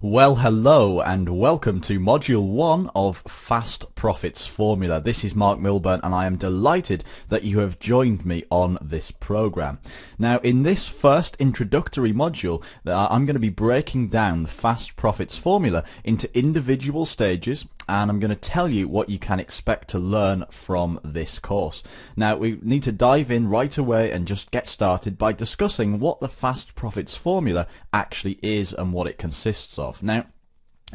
Well, hello and welcome to Module 1 of Fast Profits Formula. This is Marc Milburn and I am delighted that you have joined me on this program. Now, in this first introductory module, I'm going to be breaking down the Fast Profits Formula into individual stages, and I'm going to tell you what you can expect to learn from this course. Now, we need to dive in right away and just get started by discussing what the Fast Profits Formula actually is and what it consists of. Now,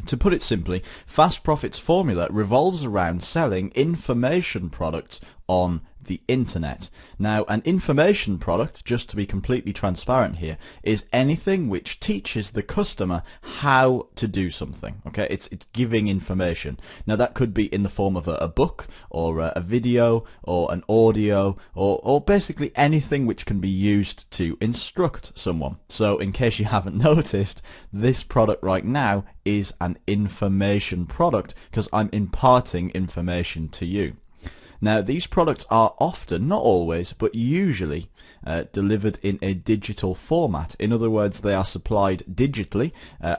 to put it simply, Fast Profits Formula revolves around selling information products on the internet. Now, an information product, just to be completely transparent here, is anything which teaches the customer how to do something. Okay, it's giving information. Now, that could be in the form of a book or a video or an audio or basically anything which can be used to instruct someone. So, in case you haven't noticed, this product right now is an information product because I'm imparting information to you. Now, these products are often, not always, but usually delivered in a digital format. In other words, they are supplied digitally,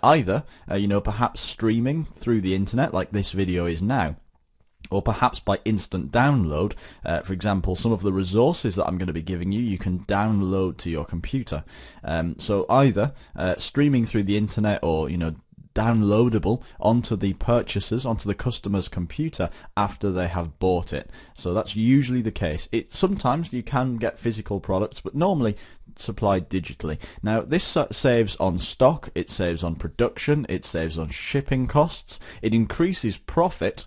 either, perhaps streaming through the internet like this video is now, or perhaps by instant download. For example, some of the resources that I'm going to be giving you, you can download to your computer. So either streaming through the internet or, downloadable onto the purchaser's, onto the customer's computer after they have bought it. So that's usually the case. Sometimes you can get physical products, but normally supplied digitally. Now, this saves on stock, it saves on production, it saves on shipping costs, it increases profit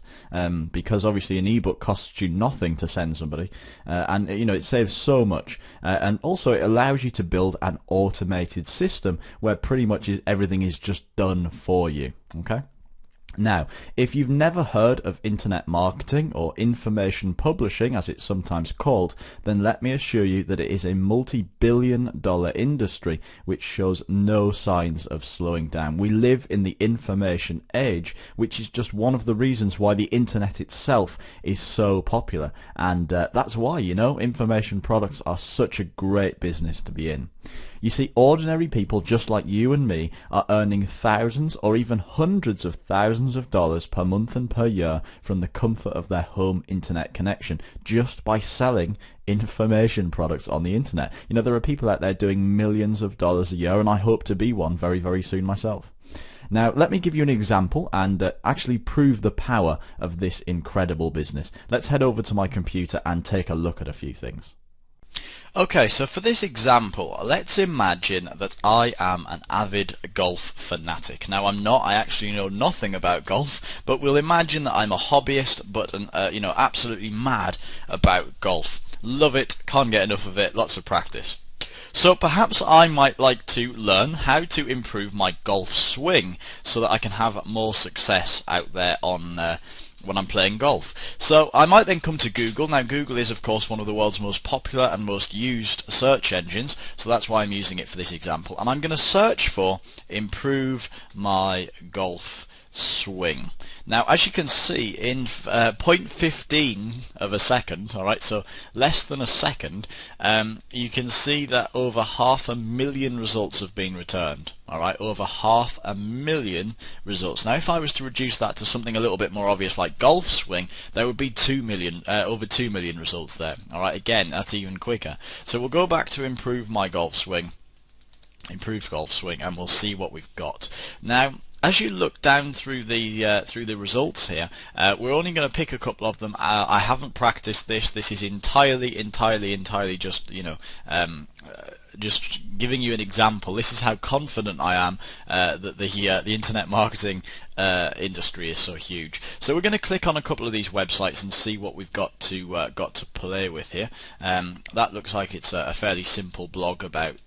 because obviously an ebook costs you nothing to send somebody, and it saves so much, and also it allows you to build an automated system where pretty much everything is just done for you. Okay. Now, if you've never heard of internet marketing or information publishing, as it's sometimes called, then let me assure you that it is a multi-billion-dollar industry which shows no signs of slowing down. We live in the information age, which is just one of the reasons why the internet itself is so popular, and that's why, information products are such a great business to be in. You see, ordinary people just like you and me are earning thousands or even hundreds of thousands of dollars per month and per year from the comfort of their home internet connection just by selling information products on the internet. There are people out there doing millions of dollars a year, and I hope to be one very, very soon myself. Now, let me give you an example and actually prove the power of this incredible business. Let's head over to my computer and take a look at a few things. Okay, so for this example, let's imagine that I am an avid golf fanatic. Now, I'm not. I actually know nothing about golf, but we'll imagine that I'm a hobbyist, but absolutely mad about golf. Love it, can't get enough of it, lots of practice. So perhaps I might like to learn how to improve my golf swing so that I can have more success out there when I'm playing golf. So I might then come to Google. Now, Google is of course one of the world's most popular and most used search engines, so that's why I'm using it for this example, and I'm going to search for improve my golf swing. Now, as you can see, in 0.15 of a second, alright, so less than a second, you can see that over 500,000 results have been returned. Alright, over 500,000 results. Now, if I was to reduce that to something a little bit more obvious like golf swing, there would be over 2 million results there. Alright, again, that's even quicker. So we'll go back to improve my golf swing, improve golf swing, and we'll see what we've got. Now, as you look down through the results here, we're only going to pick a couple of them. I haven't practiced this. This is entirely just just giving you an example. This is how confident I am that the internet marketing industry is so huge. So we're going to click on a couple of these websites and see what we've got to play with here. That looks like it's a fairly simple blog about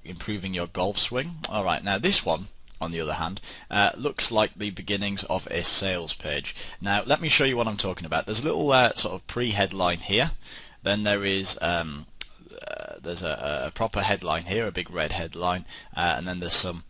improving your golf swing. All right, now this one, on the other hand, looks like the beginnings of a sales page. Now, let me show you what I'm talking about. There's a little sort of pre-headline here. Then there is there's a proper headline here, a big red headline, and then there's some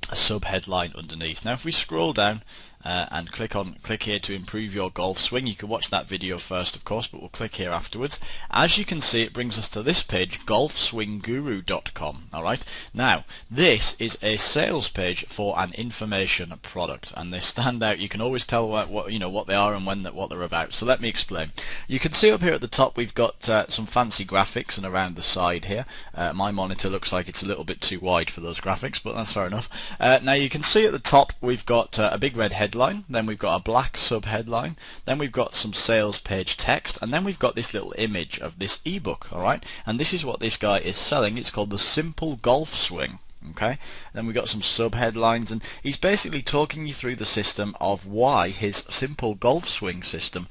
a sub-headline underneath. Now if we scroll down and click here to improve your golf swing, you can watch that video first of course, but we'll click here afterwards. As you can see, it brings us to this page, golfswingguru.com. Alright, now this is a sales page for an information product, and they stand out. You can always tell what you know what they are and what they're about. So let me explain. You can see up here at the top we've got some fancy graphics, and around the side here my monitor looks like it's a little bit too wide for those graphics, but that's fair enough. Now you can see at the top we've got a big red headline, then we've got a black sub-headline, then we've got some sales page text, and then we've got this little image of this ebook. Alright, and this is what this guy is selling. It's called the Simple Golf Swing. Okay, then we've got some sub-headlines, and he's basically talking you through the system of why his simple golf swing system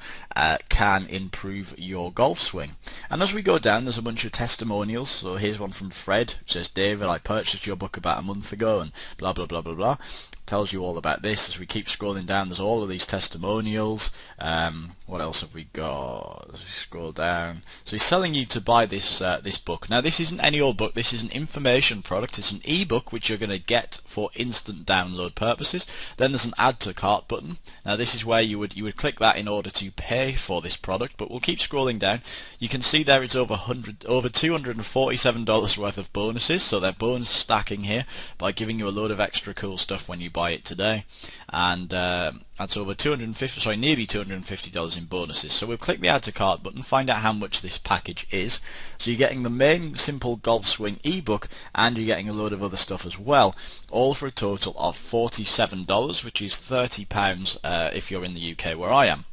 can improve your golf swing. And as we go down, there's a bunch of testimonials. So here's one from Fred, which says, David, I purchased your book about a month ago, and blah blah blah blah blah. Tells you all about this. As we keep scrolling down, there's all of these testimonials. What else have we got? As we scroll down, so he's selling you to buy this this book. Now this isn't any old book. This is an information product. It's an ebook which you're going to get for instant download purposes. Then there's an add to cart button. Now this is where you would click that in order to pay for this product. But we'll keep scrolling down. You can see there it's over $247 worth of bonuses. So they're bonus stacking here by giving you a load of extra cool stuff when you buy it today, and that's over nearly $250 in bonuses. So we'll click the add to cart button, find out how much this package is. So you're getting the main Simple Golf Swing ebook, and you're getting a load of other stuff as well, all for a total of $47, which is £30 if you're in the UK where I am.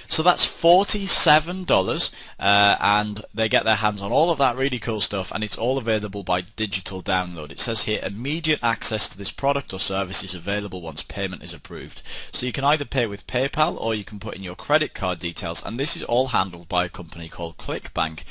So that's $47, and they get their hands on all of that really cool stuff, and it's all available by digital download. It says here, immediate access to this product or service is available once payment is approved. So you can either pay with PayPal, or you can put in your credit card details, and this is all handled by a company called ClickBank,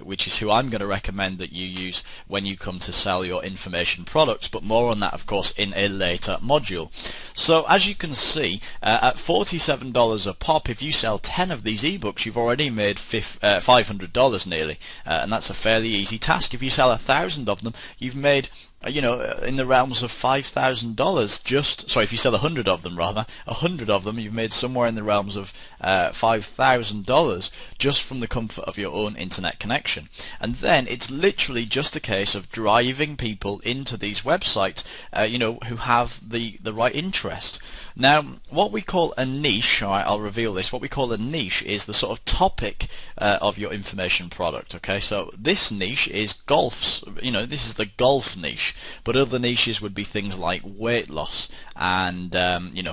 which is who I'm going to recommend that you use when you come to sell your information products, but more on that of course in a later module. So as you can see, at $47 a pop, if you sell 10 of these ebooks, you've already made $500 nearly, and that's a fairly easy task. If you sell 1,000 of them, you've made in the realms of $5,000. If you sell 100 of them, rather, 100 of them, you've made somewhere in the realms of $5,000 just from the comfort of your own internet connection. And then it's literally just a case of driving people into these websites, who have the right interest. Now, what we call a niche, alright, I'll reveal this, what we call a niche is the sort of topic of your information product, okay? So this niche is golf's, this is the golf niche, but other niches would be things like weight loss and,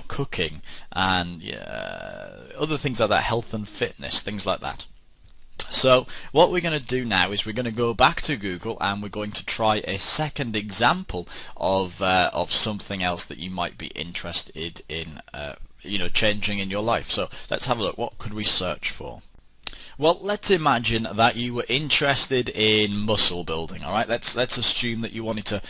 cooking and other things like that, health and fitness, things like that. So what we're going to do now is we're going to go back to Google, and we're going to try a second example of something else that you might be interested in, changing in your life. So let's have a look. What could we search for? Well, let's imagine that you were interested in muscle building. All right, let's assume that you wanted to,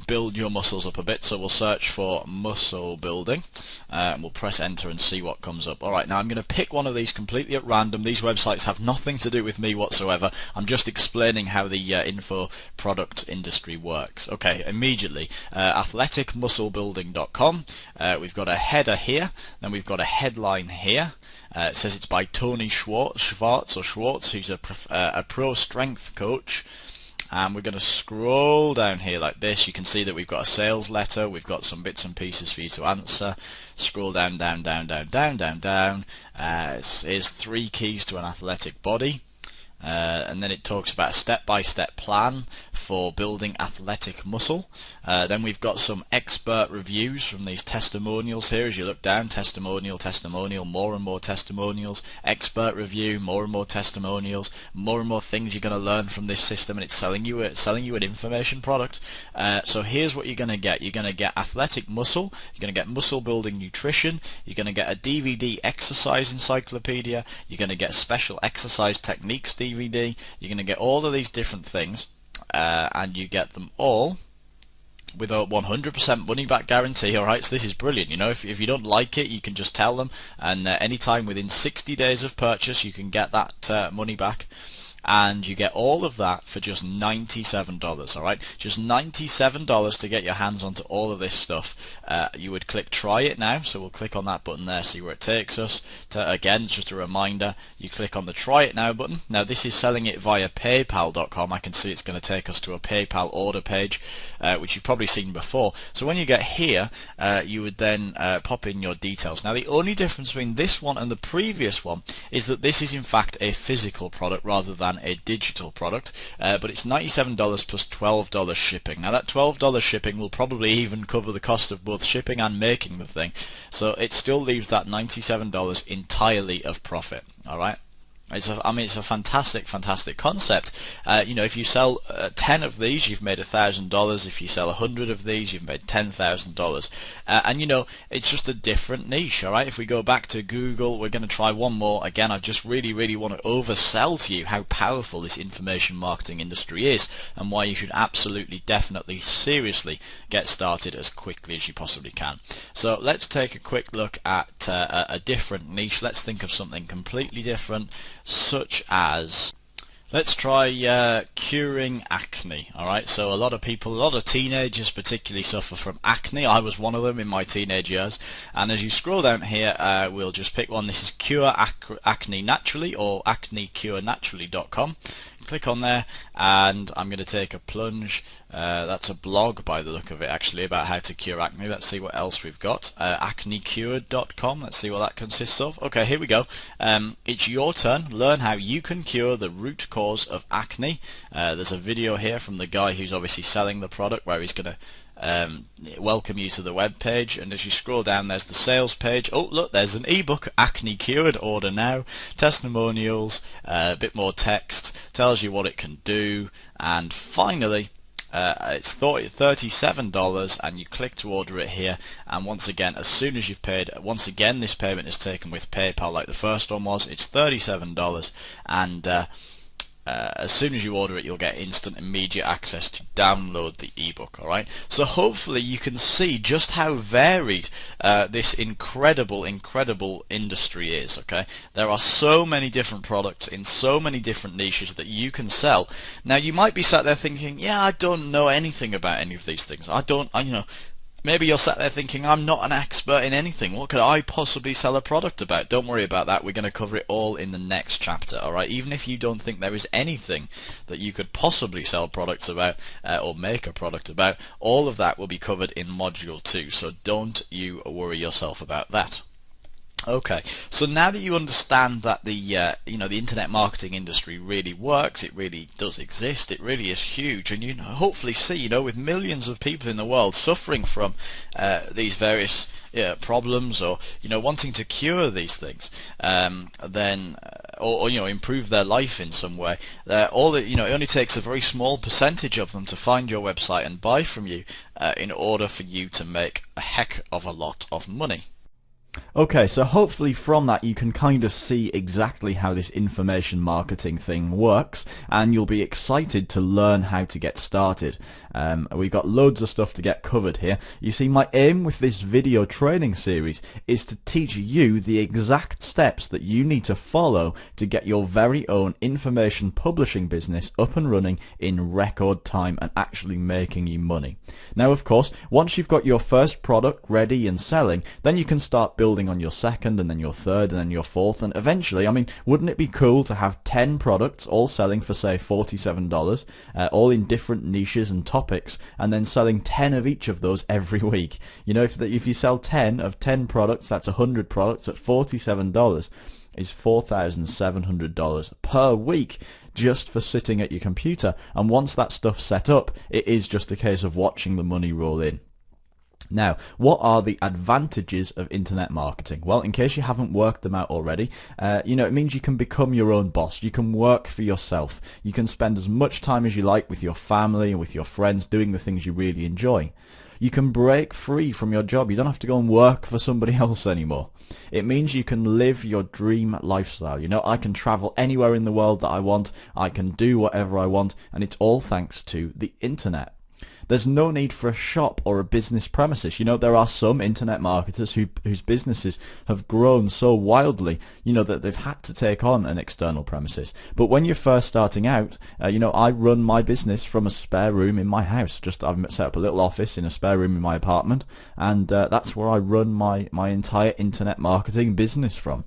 build your muscles up a bit. So we'll search for muscle building, and we'll press enter and see what comes up. All right, now I'm going to pick one of these completely at random. These websites have nothing to do with me whatsoever. I'm just explaining how the info product industry works. Okay, immediately, athleticmusclebuilding.com. We've got a header here, then we've got a headline here. It says it's by Tony Schwartz, who's a pro strength coach. And we're going to scroll down here like this. You can see that we've got a sales letter. We've got some bits and pieces for you to answer. Scroll down, down. Here's 3 keys to an athletic body. And then it talks about a step-by-step plan for building athletic muscle. Then we've got some expert reviews from these testimonials here. As you look down, testimonial, more and more testimonials, expert review, more and more testimonials, more and more things you're going to learn from this system, and it's selling you an information product. So here's what you're going to get. You're going to get athletic muscle, you're going to get muscle building nutrition, you're going to get a DVD exercise encyclopedia, you're going to get special exercise techniques DVD, you're going to get all of these different things, and you get them all with a 100% money back guarantee. Alright, so this is brilliant. If you don't like it, you can just tell them, and anytime within 60 days of purchase you can get that money back. and you get all of that for just $97. All right, just $97 to get your hands onto all of this stuff. You would click try it now, so we'll click on that button there, see where it takes us. Again, just a reminder, you click on the try it now button. Now this is selling it via paypal.com. I can see it's going to take us to a PayPal order page, which you've probably seen before. So when you get here, you would then pop in your details. Now the only difference between this one and the previous one is that this is in fact a physical product rather than a digital product, but it's $97 plus $12 shipping. Now that $12 shipping will probably even cover the cost of both shipping and making the thing, so it still leaves that $97 entirely of profit. All right. It's a fantastic concept. If you sell 10 of these, you've made $1,000. If you sell 100 of these, you've made $10,000. And it's just a different niche. All right. If we go back to Google, we're going to try one more. Again, I just really want to oversell to you how powerful this information marketing industry is, and why you should absolutely, definitely, seriously get started as quickly as you possibly can. So let's take a quick look at a different niche. Let's think of something completely different, such as, let's try curing acne. Alright, so a lot of teenagers particularly suffer from acne. I was one of them in my teenage years, and as you scroll down here, we'll just pick one. This is Cure Acne Naturally, or acnecurenaturally.com. Click on there, and I'm going to take a plunge. That's a blog by the look of it, actually, about how to cure acne. Let's see what else we've got. Acnecured.com. Let's see what that consists of. Okay, here we go. It's your turn. Learn how you can cure the root cause of acne. There's a video here from the guy who's obviously selling the product, where he's going to welcome you to the web page, and as you scroll down, there's the sales page. Oh look, there's an ebook, Acne Cured, order now, testimonials, a bit more text, tells you what it can do, and finally it's $37, and you click to order it here, and once again, as soon as you've paid, once again this payment is taken with PayPal like the first one was. It's $37, and as soon as you order it, you'll get instant, immediate access to download the ebook. Alright, so hopefully you can see just how varied this incredible industry is. Okay, there are so many different products in so many different niches that you can sell. Now you might be sat there thinking, yeah, I don't know anything about any of these things. Maybe you're sat there thinking, I'm not an expert in anything. What could I possibly sell a product about? Don't worry about that. We're going to cover it all in the next chapter. Alright, even if you don't think there is anything that you could possibly sell products about or make a product about, all of that will be covered in Module 2. So don't you worry yourself about that. Okay, so now that you understand that the internet marketing industry really works, it really does exist, it really is huge, and hopefully see, with millions of people in the world suffering from these various problems, or wanting to cure these things, or improve their life in some way. It only takes a very small percentage of them to find your website and buy from you in order for you to make a heck of a lot of money. Okay, so hopefully from that you can kind of see exactly how this information marketing thing works, and you'll be excited to learn how to get started. We've got loads of stuff to get covered here. You see, my aim with this video training series is to teach you the exact steps that you need to follow to get your very own information publishing business up and running in record time and actually making you money. Now, of course, once you've got your first product ready and selling, then you can start building on your second, and then your third, and then your fourth, and eventually, wouldn't it be cool to have 10 products all selling for, say, $47, all in different niches and topics, and then selling 10 of each of those every week? If you sell 10 of 10 products, that's 100 products at $47 is $4,700 per week just for sitting at your computer. And once that stuff's set up, it is just a case of watching the money roll in. Now, what are the advantages of internet marketing? Well, in case you haven't worked them out already, it means you can become your own boss. You can work for yourself. You can spend as much time as you like with your family and with your friends doing the things you really enjoy. You can break free from your job. You don't have to go and work for somebody else anymore. It means you can live your dream lifestyle. I can travel anywhere in the world that I want. I can do whatever I want, and it's all thanks to the internet. There's no need for a shop or a business premises. You know, there are some internet marketers whose businesses have grown so wildly, you know, that they've had to take on an external premises. But when you're first starting out, you know, I run my business from a spare room in my house. I've set up a little office in a spare room in my apartment, and that's where I run my entire internet marketing business from.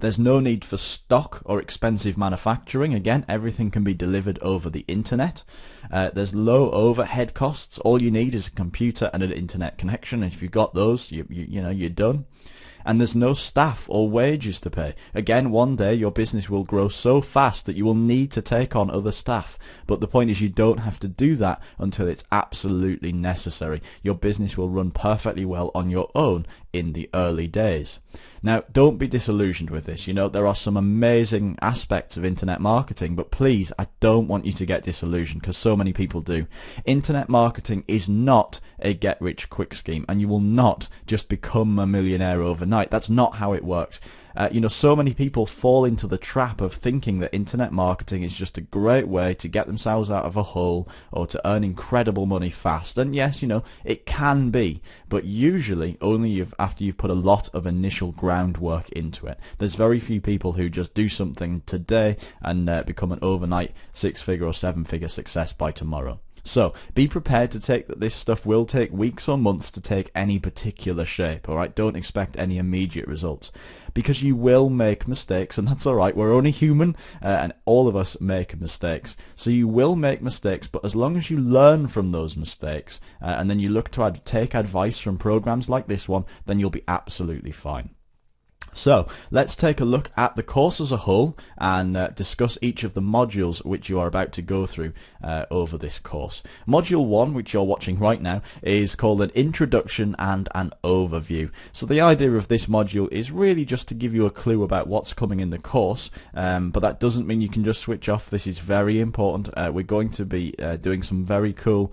There's no need for stock or expensive manufacturing. Again, everything can be delivered over the internet. There's low overhead costs. All you need is a computer and an internet connection, and if you've got those, you know, you're done. And there's no staff or wages to pay. Again, one day your business will grow so fast that you will need to take on other staff. But the point is, you don't have to do that until it's absolutely necessary. Your business will run perfectly well on your own in the early days. Now, don't be disillusioned with this. You know, there are some amazing aspects of internet marketing, but please, I don't want you to get disillusioned, because so many people do. Internet marketing is not a get-rich-quick scheme, and you will not just become a millionaire overnight. That's not how it works. You know, so many people fall into the trap of thinking that internet marketing is just a great way to get themselves out of a hole or to earn incredible money fast. And yes, you know, it can be, but usually only after you've put a lot of initial groundwork into it. There's very few people who just do something today and become an overnight 6-figure or 7-figure success by tomorrow. So be prepared to take that this stuff will take weeks or months to take any particular shape. Alright, don't expect any immediate results, because you will make mistakes, and that's alright. We're only human, and all of us make mistakes. So you will make mistakes, but as long as you learn from those mistakes and then you look to take advice from programs like this one, then you'll be absolutely fine. So let's take a look at the course as a whole and discuss each of the modules which you are about to go through over this course. Module 1, which you're watching right now, is called an introduction and an overview. So the idea of this module is really just to give you a clue about what's coming in the course, but that doesn't mean you can just switch off. This is very important. We're going to be doing some very cool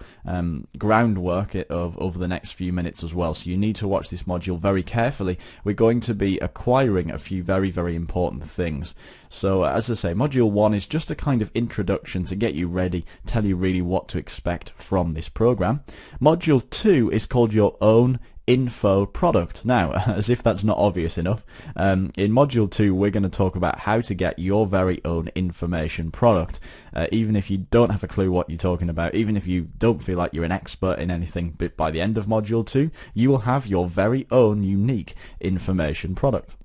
groundwork over the next few minutes as well, so you need to watch this module very carefully. We're going to be acquiring a few very, very important things. So as I say, module 1 is just a kind of introduction to get you ready, tell you really what to expect from this program. Module 2 is called your own info product. Now, as if that's not obvious enough, in module 2 we're going to talk about how to get your very own information product. Even if you don't have a clue what you're talking about, even if you don't feel like you're an expert in anything, but by the end of module 2 you will have your very own unique information product.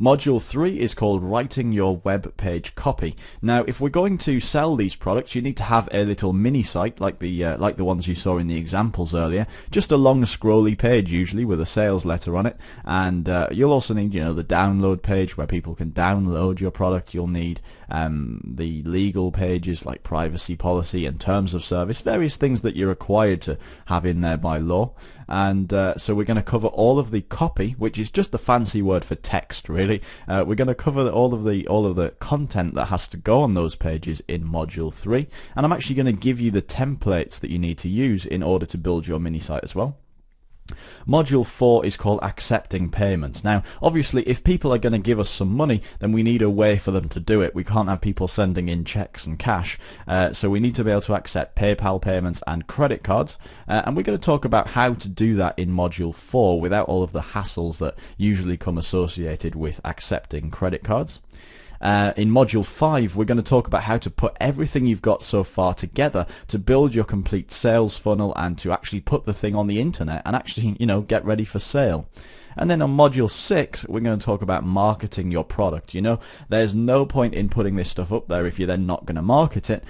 Module 3 is called Writing Your Web Page Copy. Now, if we're going to sell these products, you need to have a little mini site like the ones you saw in the examples earlier. Just a long scrolly page usually with a sales letter on it, and you'll also need, you know, the download page where people can download your product. You'll need the legal pages like privacy policy and terms of service, various things that you're required to have in there by law. And so we're going to cover all of the copy, which is just the fancy word for text, really. We're going to cover all of the content that has to go on those pages in module 3, and I'm actually going to give you the templates that you need to use in order to build your mini site as well. Module 4 is called accepting payments. Now, obviously, if people are going to give us some money, then we need a way for them to do it. We can't have people sending in checks and cash, so we need to be able to accept PayPal payments and credit cards, and we're going to talk about how to do that in Module 4 without all of the hassles that usually come associated with accepting credit cards. In Module 5 we're going to talk about how to put everything you've got so far together to build your complete sales funnel and to actually put the thing on the internet and actually, you know, get ready for sale. And then on Module 6 we're going to talk about marketing your product. You know, there's no point in putting this stuff up there if you're then not going to market it,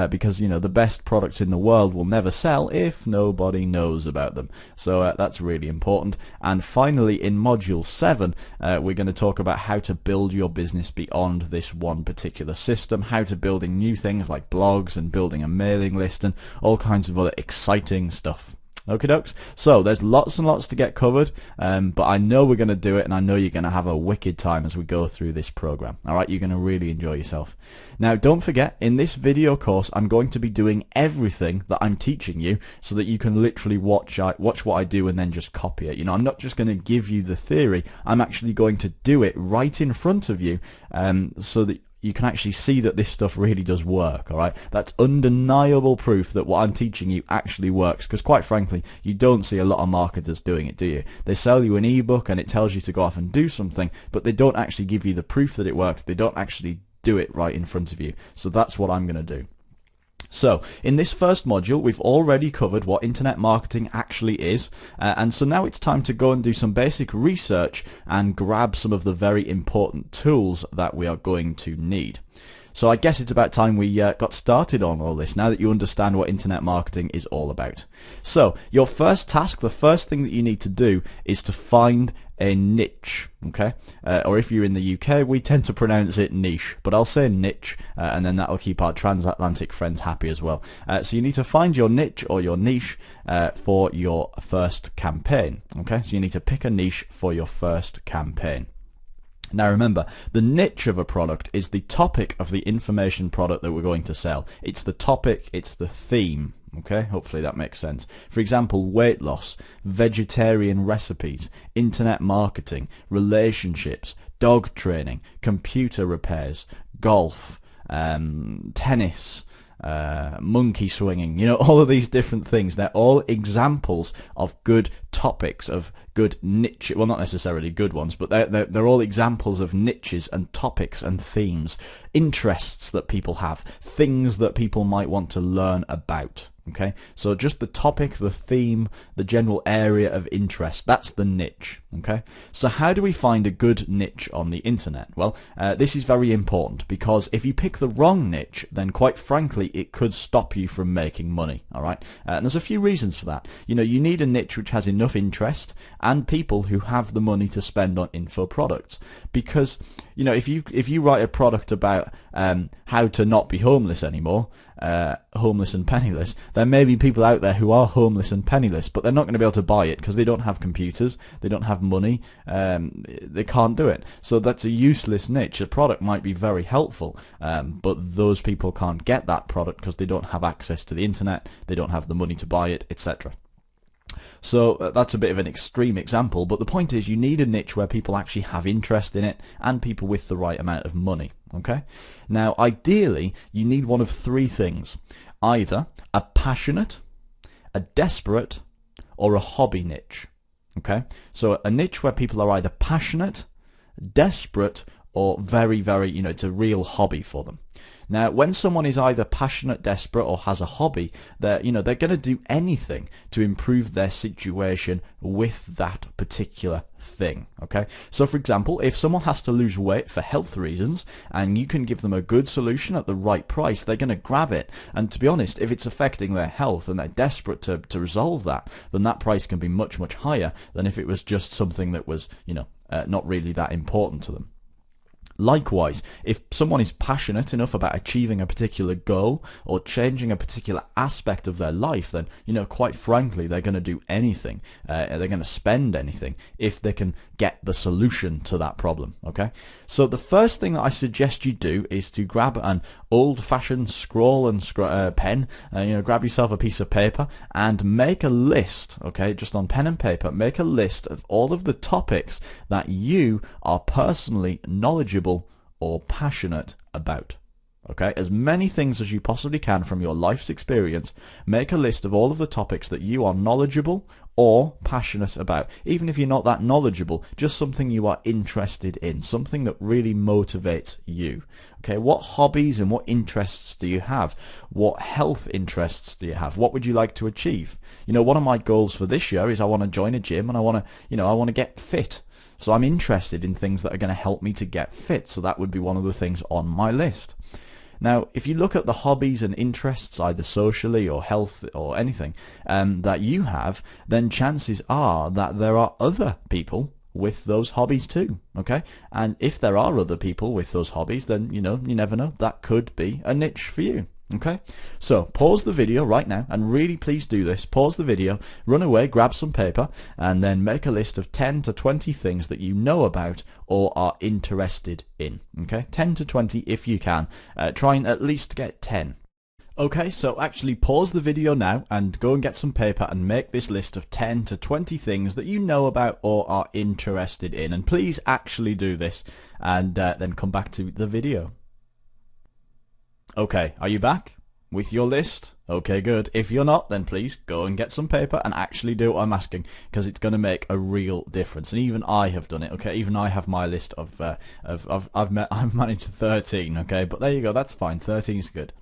because, you know, the best products in the world will never sell if nobody knows about them. So that's really important. And finally, in Module 7 we're going to talk about how to build your business beyond this one particular system, how to building new things like blogs and building a mailing list and all kinds of other exciting stuff. Okie dokes. So there's lots and lots to get covered, but I know we're going to do it, and I know you're going to have a wicked time as we go through this program. Alright, you're going to really enjoy yourself. Now, don't forget, in this video course I'm going to be doing everything that I'm teaching you so that you can literally watch what I do and then just copy it. You know, I'm not just going to give you the theory, I'm actually going to do it right in front of you, so that you can actually see that this stuff really does work. All right, that's undeniable proof that what I'm teaching you actually works, because quite frankly you don't see a lot of marketers doing it, do you? They sell you an ebook and it tells you to go off and do something, but they don't actually give you the proof that it works. They don't actually do it right in front of you. So that's what I'm going to do. So in this first module we've already covered what internet marketing actually is, and so now it's time to go and do some basic research and grab some of the very important tools that we are going to need. So I guess it's about time we got started on all this, now that you understand what internet marketing is all about. So your first task, the first thing that you need to do, is to find a niche, okay? Or if you're in the UK, we tend to pronounce it niche, but I'll say niche, and then that'll keep our transatlantic friends happy as well. So you need to find your niche or your niche for your first campaign, okay? So you need to pick a niche for your first campaign. Now remember, the niche of a product is the topic of the information product that we're going to sell. It's the topic, it's the theme. Okay, hopefully that makes sense. For example, weight loss, vegetarian recipes, internet marketing, relationships, dog training, computer repairs, golf, tennis, monkey swinging, you know, all of these different things. They're all examples of good topics, of good niche, well, not necessarily good ones, but they're all examples of niches and topics and themes, interests that people have, things that people might want to learn about. Okay, so just the topic, the theme, the general area of interest, that's the niche. Okay, so how do we find a good niche on the internet? Well, this is very important, because if you pick the wrong niche, then quite frankly it could stop you from making money. All right, and there's a few reasons for that. You know, you need a niche which has enough interest and people who have the money to spend on info products, because you know, if you write a product about how to not be homeless anymore, homeless and penniless, there may be people out there who are homeless and penniless, but they're not going to be able to buy it because they don't have computers, they don't have money, they can't do it. So that's a useless niche. A product might be very helpful, but those people can't get that product because they don't have access to the internet, they don't have the money to buy it, etc. So that's a bit of an extreme example, but the point is you need a niche where people actually have interest in it and people with the right amount of money. Okay, now ideally you need one of three things: either a passionate, a desperate, or a hobby niche. Okay, so a niche where people are either passionate, desperate, or very, very, you know, it's a real hobby for them. Now, when someone is either passionate, desperate, or has a hobby, they're going to do anything to improve their situation with that particular thing. Okay, so for example, if someone has to lose weight for health reasons and you can give them a good solution at the right price, they're going to grab it. And to be honest, if it's affecting their health and they're desperate to resolve that, then that price can be much, much higher than if it was just something that was, you know, not really that important to them. Likewise, if someone is passionate enough about achieving a particular goal or changing a particular aspect of their life, then, you know, quite frankly, they're going to do anything. They're going to spend anything if they can get the solution to that problem. Okay, so the first thing that I suggest you do is to grab an old-fashioned scroll and pen. You know, grab yourself a piece of paper and make a list. Okay, just on pen and paper, make a list of all of the topics that you are personally knowledgeable or passionate about. Okay, as many things as you possibly can from your life's experience. Make a list of all of the topics that you are knowledgeable or passionate about. Even if you're not that knowledgeable, just something you are interested in, something that really motivates you. Okay, what hobbies and what interests do you have? What health interests do you have? What would you like to achieve? You know, one of my goals for this year is I want to join a gym and I want to get fit. So I'm interested in things that are going to help me to get fit. So that would be one of the things on my list. Now, if you look at the hobbies and interests, either socially or health or anything, that you have, then chances are that there are other people with those hobbies too. Okay? And if there are other people with those hobbies, then, you know, you never know, that could be a niche for you. Okay, so pause the video right now, and really please do this. Pause the video, run away, grab some paper, and then make a list of 10 to 20 things that you know about or are interested in. Okay, 10 to 20 if you can. Try and at least get 10. Okay, so actually pause the video now and go and get some paper and make this list of 10 to 20 things that you know about or are interested in. And please actually do this, and then come back to the video. Okay, are you back with your list? Okay, good. If you're not, then please go and get some paper and actually do what I'm asking, because it's going to make a real difference. And even I have done it. Okay, even I have my list of I've managed 13. Okay, but there you go. That's fine. 13 is good.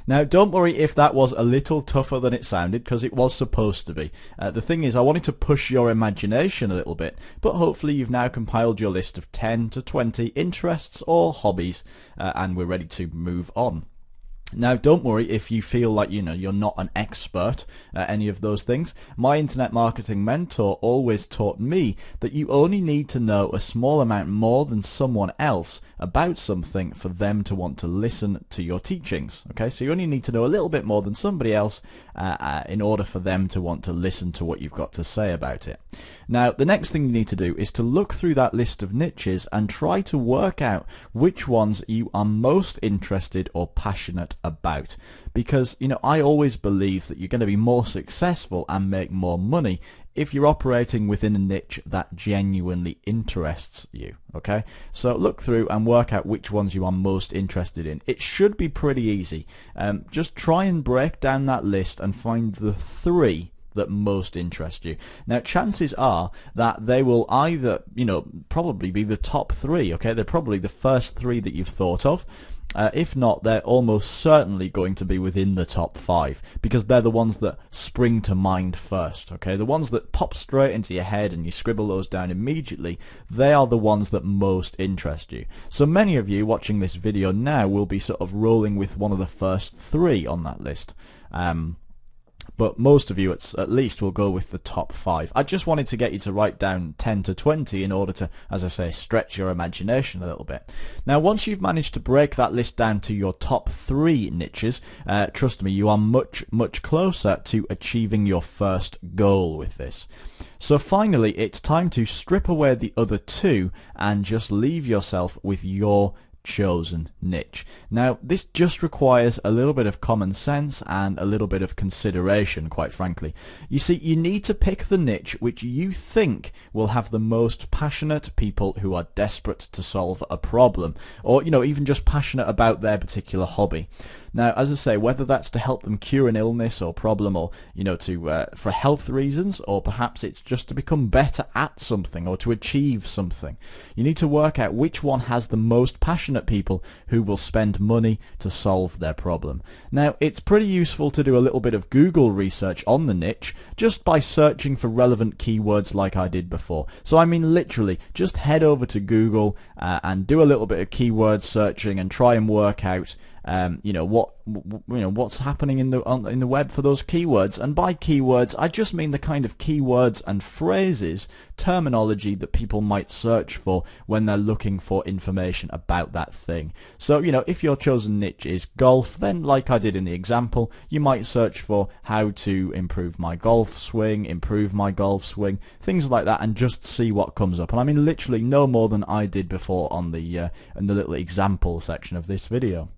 Now, don't worry if that was a little tougher than it sounded, because it was supposed to be. The thing is, I wanted to push your imagination a little bit, but hopefully you've now compiled your list of 10 to 20 interests or hobbies, and we're ready to move on. Now, don't worry if you feel like, you're not an expert at any of those things. My internet marketing mentor always taught me that you only need to know a small amount more than someone else about something for them to want to listen to your teachings. Okay, so you only need to know a little bit more than somebody else in order for them to want to listen to what you've got to say about it. Now, the next thing you need to do is to look through that list of niches and try to work out which ones you are most interested or passionate about. Because, I always believe that you're going to be more successful and make more money if you're operating within a niche that genuinely interests you. Okay, so look through and work out which ones you are most interested in. It should be pretty easy. Just try and break down that list and find the 3 that most interest you. Now, chances are that they will either, probably be the top 3. Okay, they're probably the first 3 that you've thought of. If not, they're almost certainly going to be within the top 5, because they're the ones that spring to mind first. Okay, the ones that pop straight into your head and you scribble those down immediately, they are the ones that most interest you. So many of you watching this video now will be sort of rolling with one of the first 3 on that list. But most of you at least will go with the top 5. I just wanted to get you to write down 10 to 20 in order to, as I say, stretch your imagination a little bit. Now, once you've managed to break that list down to your top 3 niches, trust me, you are much, much closer to achieving your first goal with this. So finally, it's time to strip away the other 2 and just leave yourself with your chosen niche. Now, this just requires a little bit of common sense and a little bit of consideration, quite frankly. You see, you need to pick the niche which you think will have the most passionate people who are desperate to solve a problem, or even just passionate about their particular hobby. Now, as I say, whether that's to help them cure an illness or problem, or for health reasons, or perhaps it's just to become better at something or to achieve something, you need to work out which one has the most passionate people who will spend money to solve their problem. Now, it's pretty useful to do a little bit of Google research on the niche just by searching for relevant keywords like I did before. So I mean, literally, just head over to Google and do a little bit of keyword searching and try and work out what's happening in the web for those keywords. And by keywords, I just mean the kind of keywords and phrases, terminology that people might search for when they're looking for information about that thing. So, if your chosen niche is golf, then like I did in the example, you might search for how to improve my golf swing, things like that, and just see what comes up. And I mean, literally no more than I did before on the in the little example section of this video.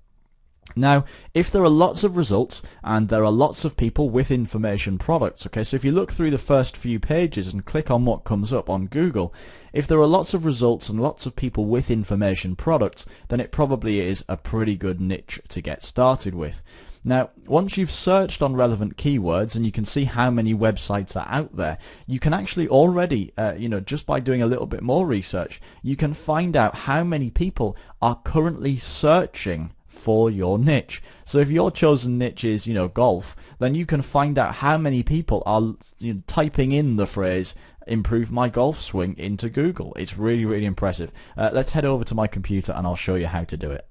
Now, if there are lots of results and there are lots of people with information products, okay, so if you look through the first few pages and click on what comes up on Google, if there are lots of results and lots of people with information products, then it probably is a pretty good niche to get started with. Now, once you've searched on relevant keywords and you can see how many websites are out there, you can actually already, just by doing a little bit more research, you can find out how many people are currently searching for your niche. So if your chosen niche is, golf, then you can find out how many people are typing in the phrase "improve my golf swing" into Google. It's really, really impressive. Let's head over to my computer and I'll show you how to do it.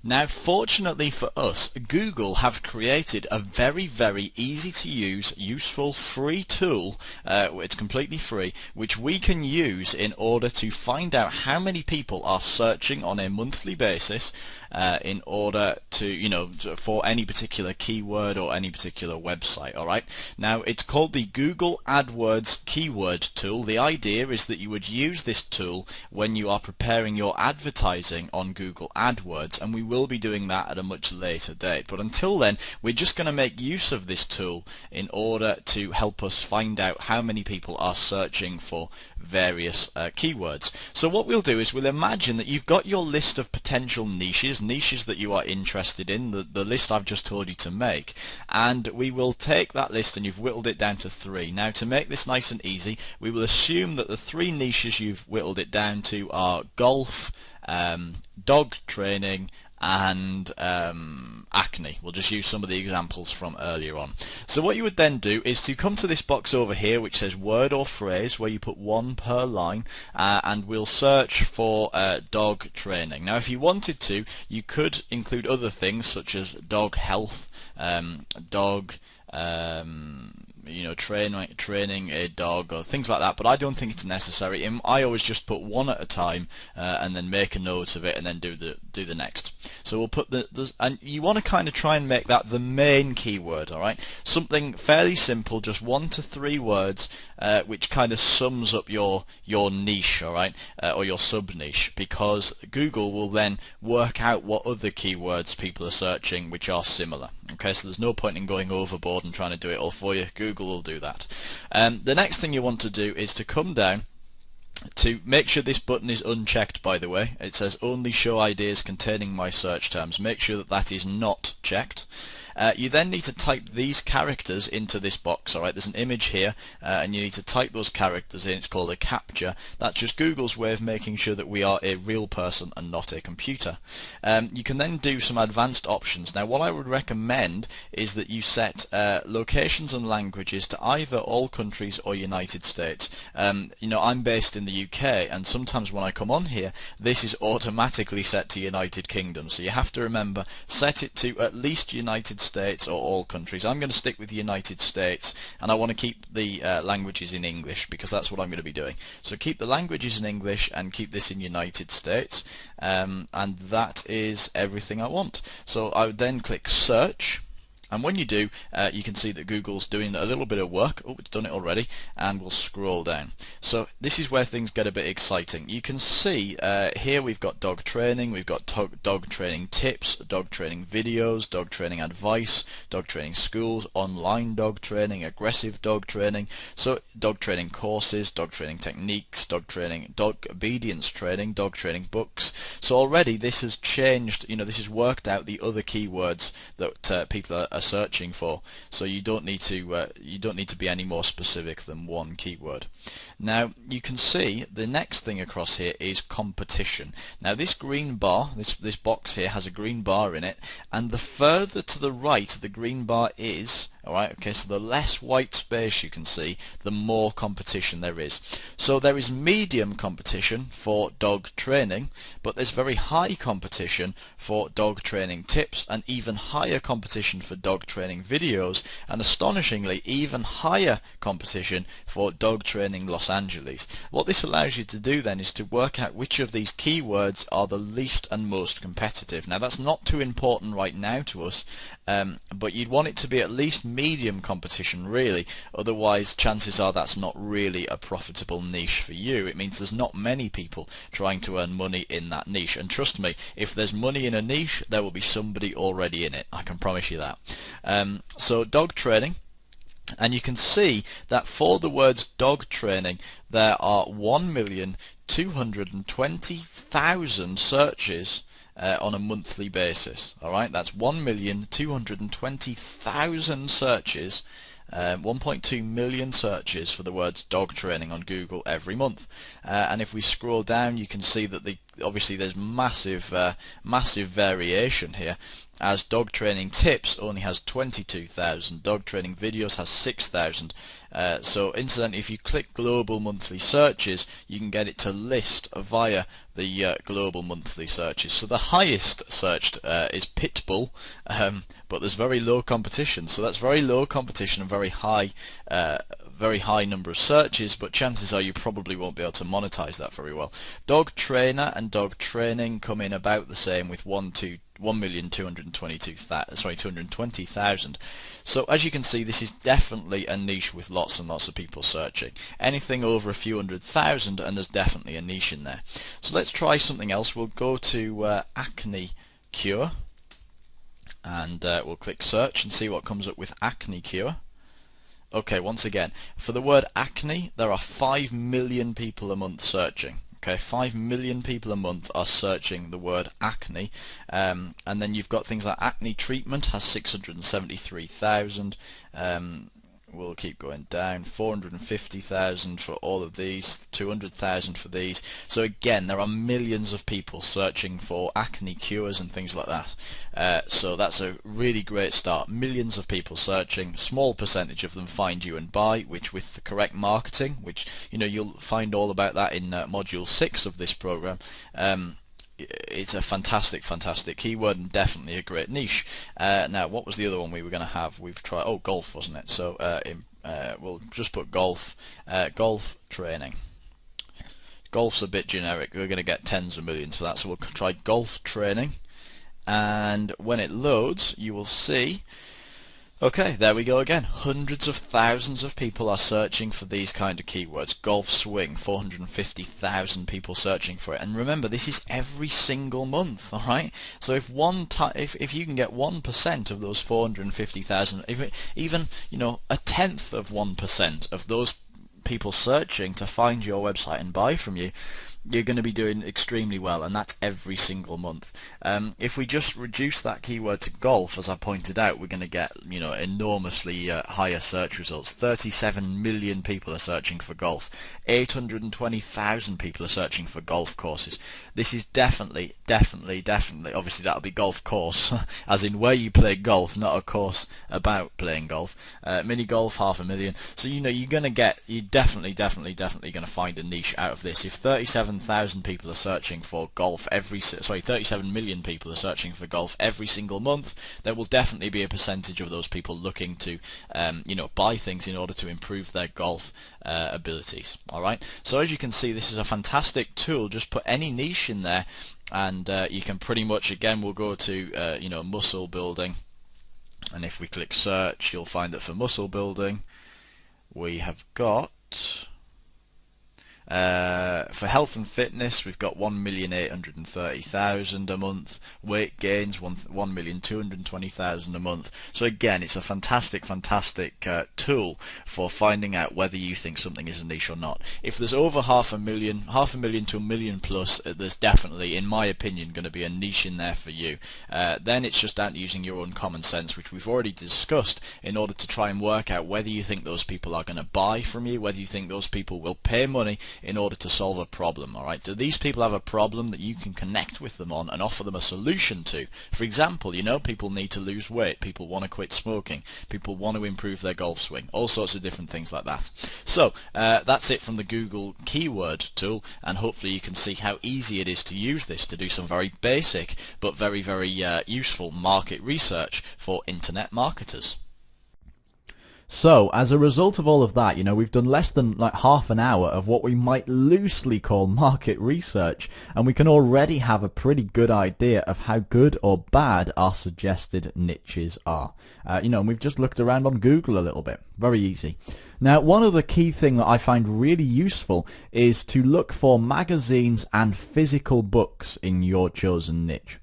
Now, fortunately for us, Google have created a very, very easy to use, useful, free tool, it's completely free, which we can use in order to find out how many people are searching on a monthly basis in order to, for any particular keyword or any particular website. Alright, now it's called the Google AdWords keyword tool. The idea is that you would use this tool when you are preparing your advertising on Google AdWords, and we will be doing that at a much later date. But until then, we're just going to make use of this tool in order to help us find out how many people are searching for various keywords. So what we'll do is we'll imagine that you've got your list of potential niches that you are interested in, the list I've just told you to make, and we will take that list, and you've whittled it down to 3. Now, to make this nice and easy, we will assume that the 3 niches you've whittled it down to are golf, dog training, and acne. We'll just use some of the examples from earlier on. So what you would then do is to come to this box over here which says word or phrase, where you put 1 per line, and we'll search for dog training. Now, if you wanted to, you could include other things such as dog health, dog training a dog, or things like that, but I don't think it's necessary. I always just put 1 at a time and then make a note of it, and then do the next. So we'll put and you want to kind of try and make that the main keyword, all right? Something fairly simple, just 1 to 3 words, which kind of sums up your niche, all right, or your sub niche, because Google will then work out what other keywords people are searching which are similar. Okay, so there's no point in going overboard and trying to do it all for you. Google will do that. The next thing you want to do is to come down to make sure this button is unchecked, by the way. It says only show ideas containing my search terms. Make sure that is not checked. You then need to type these characters into this box. Alright, there's an image here, and you need to type those characters in. It's called a captcha. That's just Google's way of making sure that we are a real person and not a computer. You can then do some advanced options. Now, what I would recommend is that you set locations and languages to either all countries or United States. I'm based in the UK, and sometimes when I come on here, this is automatically set to United Kingdom. So you have to remember, set it to at least United States or all countries. I'm going to stick with the United States, and I want to keep the languages in English, because that's what I'm going to be doing. So keep the languages in English and keep this in United States, and that is everything I want. So I would then click search. And when you do, you can see that Google's doing a little bit of work. Oh, it's done it already. And we'll scroll down. So this is where things get a bit exciting. You can see here we've got dog training, we've got dog training tips, dog training videos, dog training advice, dog training schools, online dog training, aggressive dog training, so dog training courses, dog training techniques, dog obedience training, dog training books. So already this has changed, this has worked out the other keywords that people are searching for, so you don't need to be any more specific than 1 keyword. Now you can see the next thing across here is competition. Now this green bar, this box here has a green bar in it, and the further to the right the green bar is, alright, okay, so the less white space you can see, the more competition there is. So there is medium competition for dog training, but there's very high competition for dog training tips, and even higher competition for dog training videos, and astonishingly even higher competition for dog training Los Angeles. What this allows you to do then is to work out which of these keywords are the least and most competitive. Now that's not too important right now to us, but you'd want it to be at least medium competition, really, otherwise chances are that's not really a profitable niche for you. It means there's not many people trying to earn money in that niche, and trust me, if there's money in a niche, there will be somebody already in it. I can promise you that. So dog training, and you can see that for the words dog training there are 1,220,000 searches on a monthly basis. Alright, that's 1,220,000 searches, 1.2 million searches for the words dog training on Google every month. And if we scroll down, you can see that obviously there's massive variation here, as dog training tips only has 22,000, dog training videos has 6,000. So incidentally, if you click global monthly searches, you can get it to list via the global monthly searches. So the highest searched is Pitbull, but there's very low competition. So that's very low competition and very high number of searches, but chances are you probably won't be able to monetize that very well. Dog trainer and dog training come in about the same, with 1,220,000. So as you can see, this is definitely a niche with lots and lots of people searching. Anything over a few 100,000 and there's definitely a niche in there. So let's try something else. We'll go to acne cure, and we'll click search and see what comes up with acne cure. Okay, once again, for the word acne, there are 5 million people a month searching. Okay, 5 million people a month are searching the word acne, and then you've got things like acne treatment has 673,000. We'll keep going down. 450,000 for all of these, 200,000 for these. So again, there are millions of people searching for acne cures and things like that. So that's a really great start. Millions of people searching. Small percentage of them find you and buy, which with the correct marketing, which you'll find all about that in module 6 of this program. It's a fantastic keyword and definitely a great niche. Now, what was the other one we were going to have? We've tried, golf, wasn't it? So we'll just put golf, golf training. Golf's a bit generic. We're going to get tens of millions for that. So we'll try golf training, and when it loads, you will see. Okay, there we go again. Hundreds of thousands of people are searching for these kind of keywords. Golf swing, 450,000 people searching for it. And remember, this is every single month, all right? So if if you can get 1% of those 450,000, even a tenth of 1% of those people searching to find your website and buy from you, you're going to be doing extremely well, and that's every single month. If we just reduce that keyword to golf, as I pointed out, we're going to get enormously higher search results. 37 million people are searching for golf. 820,000 people are searching for golf courses. This is definitely, obviously that'll be golf course, as in where you play golf, not a course about playing golf. Mini golf, 500,000. So you're definitely going to find a niche out of this. If 37,000 people are searching for golf 37 million people are searching for golf every single month, there will definitely be a percentage of those people looking to buy things in order to improve their golf abilities. Alright, so as you can see, this is a fantastic tool. Just put any niche in there, and you can pretty much, again, we'll go to muscle building, and if we click search, you'll find that for muscle building we have got for health and fitness, we've got 1,830,000 a month. Weight gains, 1,220,000 a month. So again, it's a fantastic tool for finding out whether you think something is a niche or not. If there's over 500,000 to 1 million plus, there's definitely, in my opinion, going to be a niche in there for you. Then it's just down to using your own common sense, which we've already discussed, in order to try and work out whether you think those people are going to buy from you, whether you think those people will pay money in order to solve a problem. Alright, do these people have a problem that you can connect with them on and offer them a solution to? For example, people need to lose weight, people want to quit smoking, people want to improve their golf swing, all sorts of different things like that. So that's it from the Google keyword tool, and hopefully you can see how easy it is to use this to do some very basic but very useful market research for internet marketers. So, as a result of all of that, we've done less than half an hour of what we might loosely call market research, and we can already have a pretty good idea of how good or bad our suggested niches are. And we've just looked around on Google a little bit. Very easy. Now, one other key thing that I find really useful is to look for magazines and physical books in your chosen niche.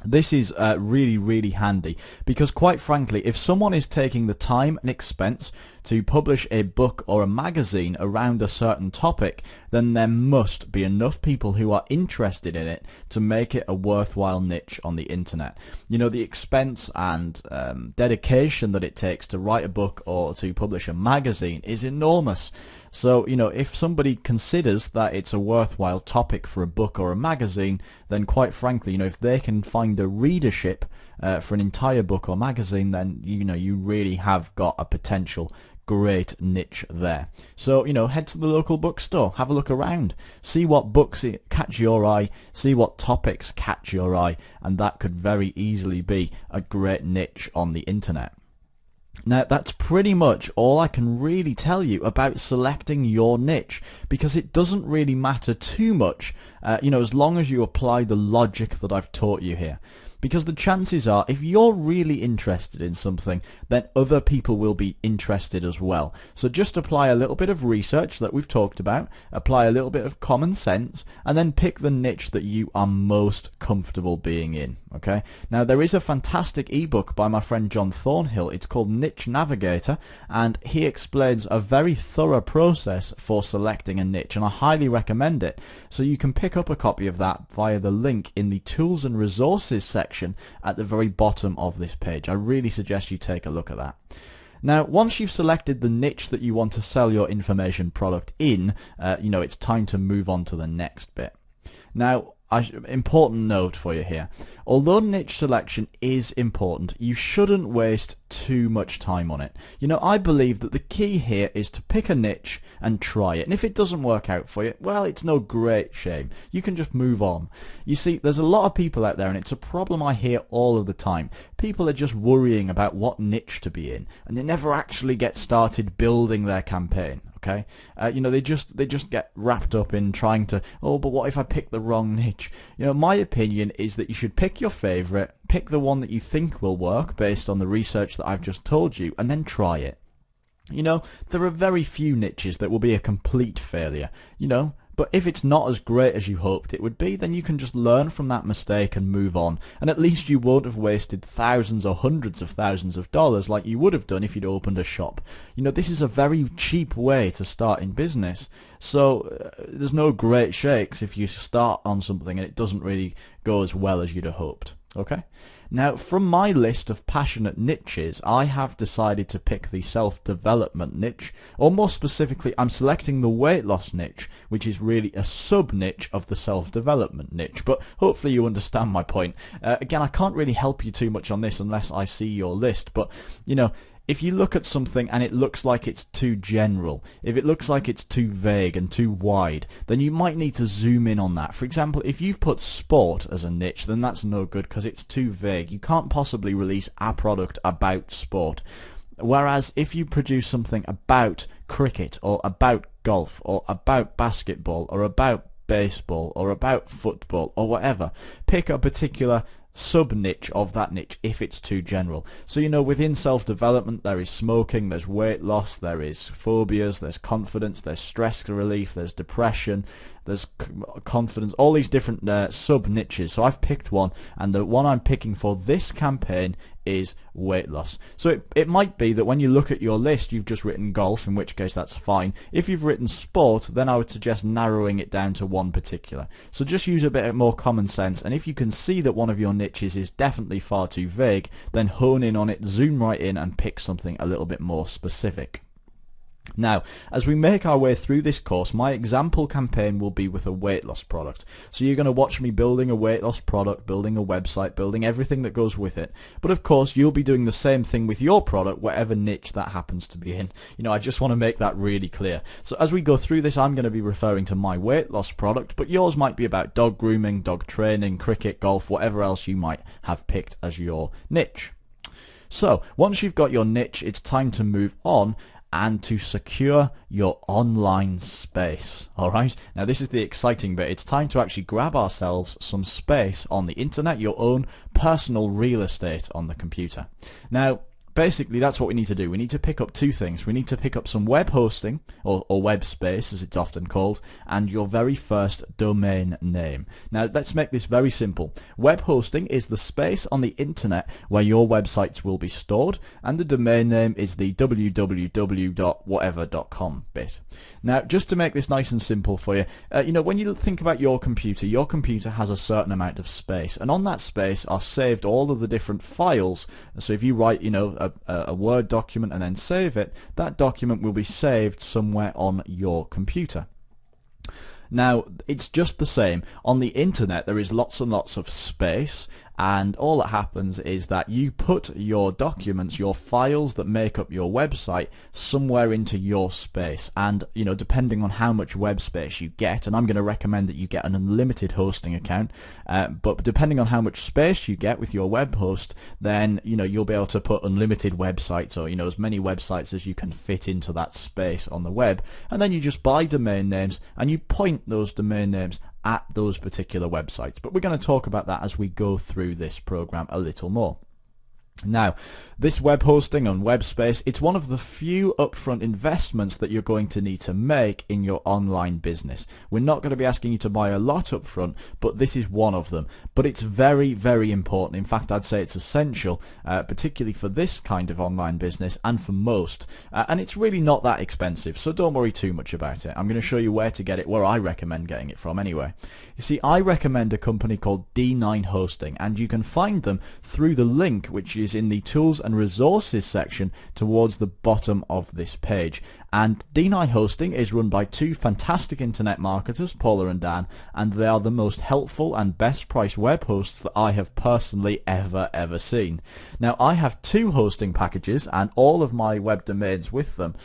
This is really handy, because quite frankly, if someone is taking the time and expense to publish a book or a magazine around a certain topic, then there must be enough people who are interested in it to make it a worthwhile niche on the internet. The expense and dedication that it takes to write a book or to publish a magazine is enormous. So, if somebody considers that it's a worthwhile topic for a book or a magazine, then quite frankly, if they can find a readership for an entire book or magazine, then, you really have got a potential great niche there. So, head to the local bookstore, have a look around, see what books catch your eye, see what topics catch your eye, and that could very easily be a great niche on the internet. Now, that's pretty much all I can really tell you about selecting your niche, because it doesn't really matter too much, as long as you apply the logic that I've taught you here. because the chances are if you're really interested in something, then other people will be interested as well. So just apply a little bit of research that we've talked about, apply a little bit of common sense, and then pick the niche that you are most comfortable being in. Okay. Now there is a fantastic ebook by my friend John Thornhill. It's called Niche Navigator, and he explains a very thorough process for selecting a niche, and I highly recommend it. So you can pick up a copy of that via the link in the tools and resources section at the very bottom of this page. I really suggest you take a look at that. Now, once you've selected the niche that you want to sell your information product in, it's time to move on to the next bit. Now, important note for you here. Although niche selection is important, you shouldn't waste too much time on it. I believe that the key here is to pick a niche and try it. And if it doesn't work out for you, well, it's no great shame. You can just move on. You see, there's a lot of people out there, and it's a problem I hear all of the time. People are just worrying about what niche to be in, and they never actually get started building their campaign. Okay, they just get wrapped up in trying to, oh, but what if I pick the wrong niche? My opinion is that you should pick your favorite, pick the one that you think will work based on the research that I've just told you, and then try it. There are very few niches that will be a complete failure, but if it's not as great as you hoped it would be, then you can just learn from that mistake and move on, and at least you won't have wasted thousands or hundreds of thousands of dollars like you would have done if you'd opened a shop. This is a very cheap way to start in business, so there's no great shakes if you start on something and it doesn't really go as well as you'd have hoped. Okay? Now, from my list of passionate niches, I have decided to pick the self-development niche, or more specifically, I'm selecting the weight loss niche, which is really a sub-niche of the self-development niche, but hopefully you understand my point. Again, I can't really help you too much on this unless I see your list, but, if you look at something and it looks like it's too general, if it looks like it's too vague and too wide, then you might need to zoom in on that. For example, if you've put sport as a niche, then that's no good because it's too vague. You can't possibly release a product about sport. Whereas if you produce something about cricket or about golf or about basketball or about baseball or about football or whatever, pick a particular sub-niche of that niche if it's too general. So within self-development there is smoking, there's weight loss, there is phobias, there's confidence, there's stress relief, there's depression, there's confidence, all these different sub-niches. So I've picked one, and the one I'm picking for this campaign is weight loss. So it might be that when you look at your list you've just written golf, in which case that's fine. If you've written sport, then I would suggest narrowing it down to one particular. So just use a bit more common sense, and if you can see that one of your niches is definitely far too vague, then hone in on it, zoom right in and pick something a little bit more specific. Now, as we make our way through this course, my example campaign will be with a weight loss product. So you're going to watch me building a weight loss product, building a website, building everything that goes with it. But of course, you'll be doing the same thing with your product, whatever niche that happens to be in. I just want to make that really clear. So as we go through this, I'm going to be referring to my weight loss product, but yours might be about dog grooming, dog training, cricket, golf, whatever else you might have picked as your niche. So once you've got your niche, it's time to move on and to secure your online space. Alright, now this is the exciting bit. It's time to actually grab ourselves some space on the internet, your own personal real estate on the computer. Now, basically that's what we need to do. We need to pick up two things. We need to pick up some web hosting, or web space as it's often called, and your very first domain name. Now let's make this very simple. Web hosting is the space on the internet where your websites will be stored, and the domain name is the www.whatever.com bit. Now just to make this nice and simple for you, when you think about your computer has a certain amount of space, and on that space are saved all of the different files. So if you write a Word document and then save it, that document will be saved somewhere on your computer. Now, it's just the same. On the internet, there is lots and lots of space, and all that happens is that you put your documents, your files that make up your website, somewhere into your space. And depending on how much web space you get, and I'm going to recommend that you get an unlimited hosting account, but depending on how much space you get with your web host, then you'll be able to put unlimited websites, or as many websites as you can fit into that space on the web. And then you just buy domain names and you point those domain names at those particular websites. But we're going to talk about that as we go through this program a little more. Now, this web hosting and web space, it's one of the few upfront investments that you're going to need to make in your online business. We're not going to be asking you to buy a lot upfront, but this is one of them. But it's very, very important. In fact, I'd say it's essential, particularly for this kind of online business and for most. And it's really not that expensive, so don't worry too much about it. I'm going to show you where to get it, where I recommend getting it from anyway. You see, I recommend a company called D9 Hosting, and you can find them through the link which is in the Tools and Resources section towards the bottom of this page. And D9 Hosting is run by two fantastic internet marketers, Paula and Dan, and they are the most helpful and best priced web hosts that I have personally ever seen. Now, I have two hosting packages and all of my web domains with them,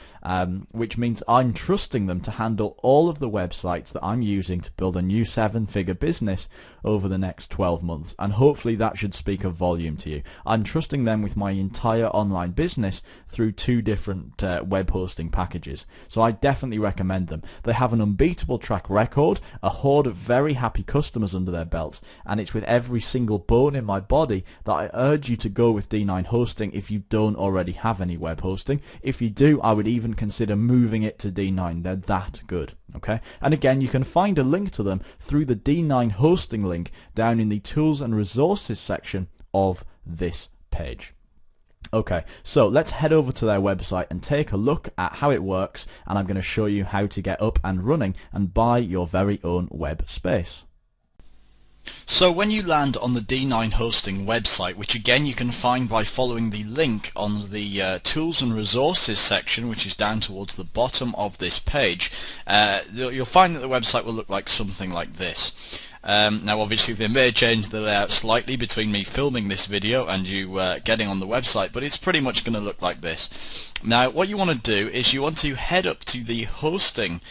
which means I'm trusting them to handle all of the websites that I'm using to build a new 7-figure business over the next 12 months, and hopefully that should speak of volume to you. I'm trusting them with my entire online business through two different web hosting packages. So I definitely recommend them. They have an unbeatable track record, a horde of very happy customers under their belts, and it's with every single bone in my body that I urge you to go with D9 Hosting if you don't already have any web hosting. If you do, I would even consider moving it to D9. They're that good. Okay, and again, you can find a link to them through the D9 Hosting link down in the Tools and Resources section of this page. Okay, so let's head over to their website and take a look at how it works, and I'm going to show you how to get up and running and buy your very own web space. So when you land on the D9 Hosting website, which again you can find by following the link on the Tools and Resources section, which is down towards the bottom of this page, you'll find that the website will look like something like this. Now obviously they may change the layout slightly between me filming this video and you getting on the website, but it's pretty much going to look like this. Now what you want to do is you want to head up to the hosting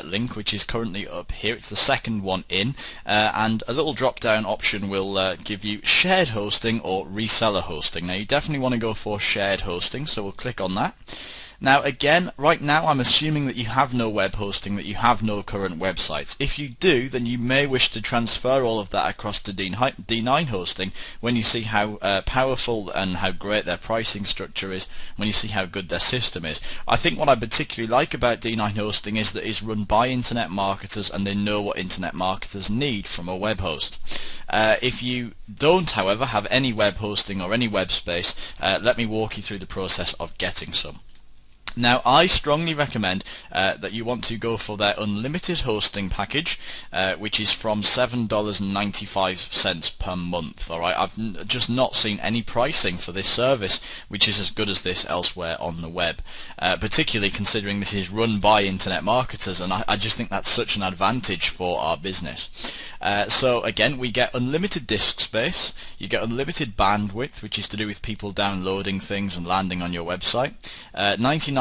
link, which is currently up here. It's the second one in, and a little drop down option will give you shared hosting or reseller hosting. Now you definitely want to go for shared hosting, so we'll click on that. Now again, right now I'm assuming that you have no web hosting, that you have no current websites. If you do, then you may wish to transfer all of that across to D9 Hosting when you see how powerful and how great their pricing structure is, when you see how good their system is. I think what I particularly like about D9 Hosting is that it's run by internet marketers and they know what internet marketers need from a web host. If you don't, however, have any web hosting or any web space, let me walk you through the process of getting some. Now I strongly recommend that you want to go for their unlimited hosting package, which is from $7.95 per month. Alright, I've just not seen any pricing for this service which is as good as this elsewhere on the web, particularly considering this is run by internet marketers, and I just think that's such an advantage for our business. So again, we get unlimited disk space, you get unlimited bandwidth, which is to do with people downloading things and landing on your website,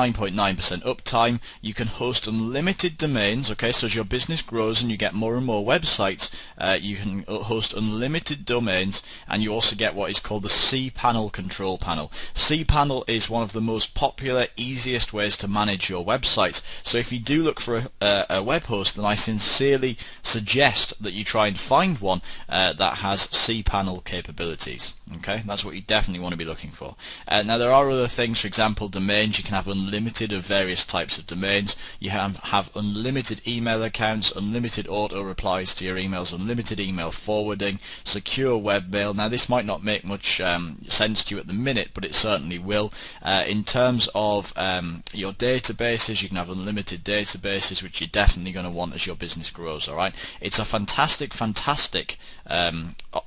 99.9% uptime, you can host unlimited domains. Okay, so as your business grows and you get more and more websites, you can host unlimited domains, and you also get what is called the cPanel control panel. cPanel is one of the most popular, easiest ways to manage your websites, so if you do look for a web host, then I sincerely suggest that you try and find one that has cPanel capabilities. Okay, that's what you definitely want to be looking for. Now there are other things, for example domains. You can have unlimited of various types of domains. You have unlimited email accounts, unlimited auto replies to your emails, unlimited email forwarding, secure webmail. Now this might not make much sense to you at the minute, but it certainly will. In terms of your databases, you can have unlimited databases, which you're definitely going to want as your business grows. Alright, it's a fantastic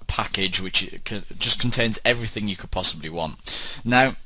package which just contains everything you could possibly want. Now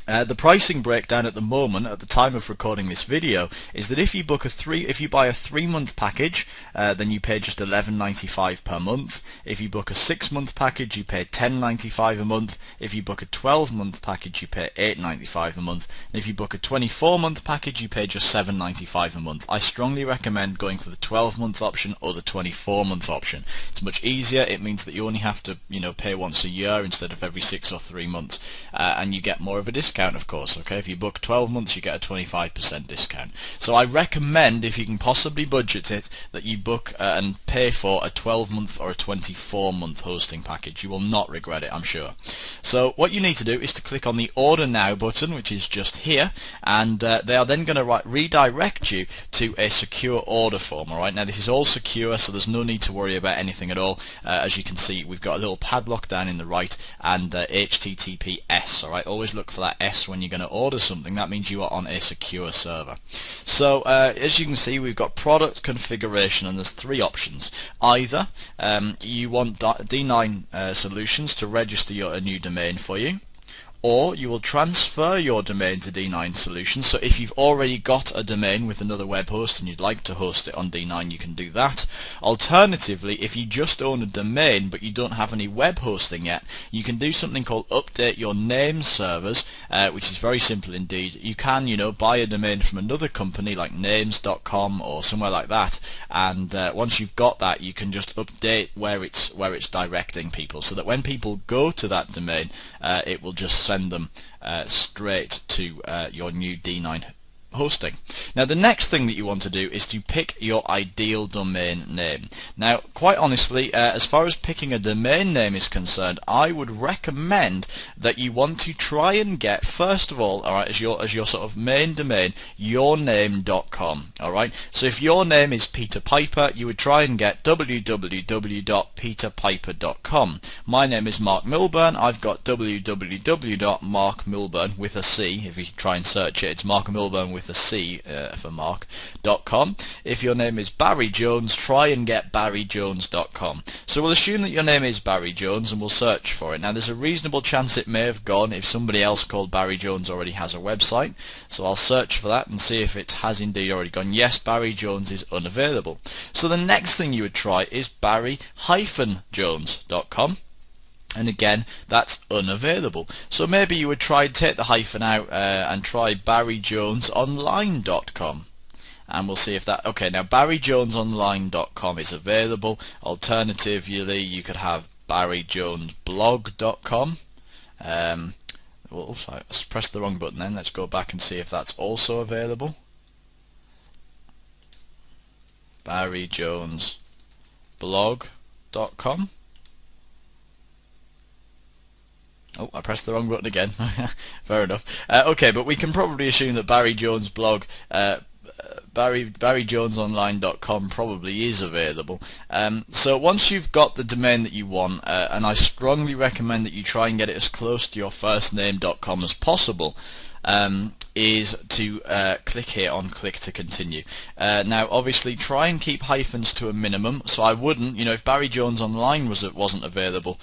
the pricing breakdown at the moment, at the time of recording this video, is that if you buy a 3-month package, then you pay just $11.95 per month. If you book a 6-month package, you pay $10.95 a month. If you book a 12-month package, you pay $8.95 a month. And if you book a 24-month package, you pay just $7.95 a month. I strongly recommend going for the 12-month option or the 24-month option. It's much easier. It means that you only have to, pay once a year instead of every 6 or 3 months, and you get more of a discount discount, of course. Okay, if you book 12 months, you get a 25% discount. So I recommend, if you can possibly budget it, that you book and pay for a 12-month or a 24-month hosting package. You will not regret it, I'm sure. So what you need to do is to click on the Order Now button, which is just here, and they are then going to redirect you to a secure order form. Alright, now this is all secure, so there's no need to worry about anything at all. As you can see, we've got a little padlock down in the right and HTTPS. Alright, always look for that S when you're going to order something. That means you are on a secure server. So as you can see, we've got product configuration, and there's three options. Either you want D9 Solutions to register a new domain for you, or you will transfer your domain to D9 Solutions. So if you've already got a domain with another web host and you'd like to host it on D9, you can do that. Alternatively, if you just own a domain but you don't have any web hosting yet, you can do something called update your name servers, which is very simple indeed. You can, buy a domain from another company like names.com or somewhere like that, and once you've got that, you can just update where it's directing people, so that when people go to that domain, it will just send them straight to your new D9 hosting. Now the next thing that you want to do is to pick your ideal domain name. Now quite honestly, as far as picking a domain name is concerned, I would recommend that you want to try and get, first of all, alright, as your sort of main domain, yourname.com. Alright, so if your name is Peter Piper, you would try and get www.peterpiper.com. My name is Marc Milburn. I've got www.marcmilburn with a C. If you try and search it, it's Marc Milburn with a C for Mark.com. If your name is Barry Jones, try and get barryjones.com. So we'll assume that your name is Barry Jones and we'll search for it. Now there's a reasonable chance it may have gone if somebody else called Barry Jones already has a website. So I'll search for that and see if it has indeed already gone. Yes, Barry Jones is unavailable. So the next thing you would try is barry-jones.com. And again, that's unavailable. So maybe you would try and take the hyphen out and try barryjonesonline.com. And we'll see if that... Okay, now barryjonesonline.com is available. Alternatively, you could have barryjonesblog.com. Oops, I pressed the wrong button then. Let's go back and see if that's also available. barryjonesblog.com. Oh, I pressed the wrong button again. Fair enough. Okay, but we can probably assume that Barry Jones blog, barryjonesonline.com probably is available. So once you've got the domain that you want, and I strongly recommend that you try and get it as close to your firstname.com as possible, is to click here on click to continue. Now obviously try and keep hyphens to a minimum, so I wouldn't, if Barry Jones Online wasn't available,